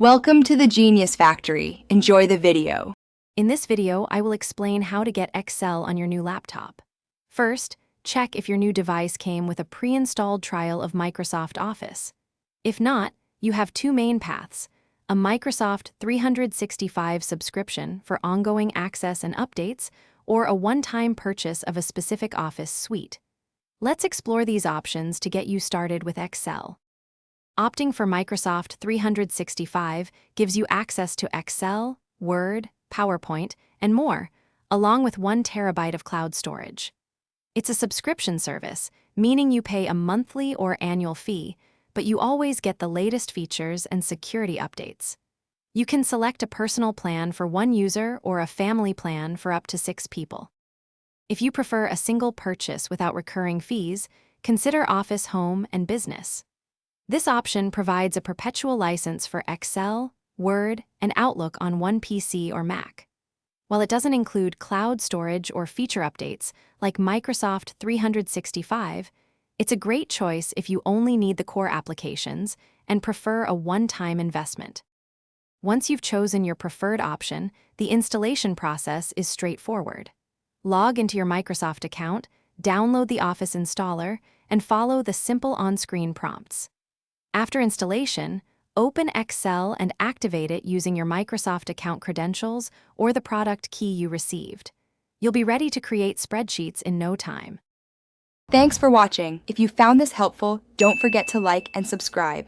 Welcome to the Genius Factory. Enjoy the video. In this video, I will explain how to get Excel on your new laptop. First, check if your new device came with a pre-installed trial of Microsoft Office. If not, you have two main paths: a Microsoft 365 subscription for ongoing access and updates, or a one-time purchase of a specific Office suite. Let's explore these options to get you started with Excel. Opting for Microsoft 365 gives you access to Excel, Word, PowerPoint, and more, along with 1 terabyte of cloud storage. It's a subscription service, meaning you pay a monthly or annual fee, but you always get the latest features and security updates. You can select a personal plan for one user or a family plan for up to 6 people. If you prefer a single purchase without recurring fees, consider Office Home and Business. This option provides a perpetual license for Excel, Word, and Outlook on one PC or Mac. While it doesn't include cloud storage or feature updates like Microsoft 365, it's a great choice if you only need the core applications and prefer a one-time investment. Once you've chosen your preferred option, the installation process is straightforward. Log into your Microsoft account, download the Office installer, and follow the simple on-screen prompts. After installation, open Excel and activate it using your Microsoft account credentials or the product key you received. You'll be ready to create spreadsheets in no time. Thanks for watching. If you found this helpful, don't forget to like and subscribe.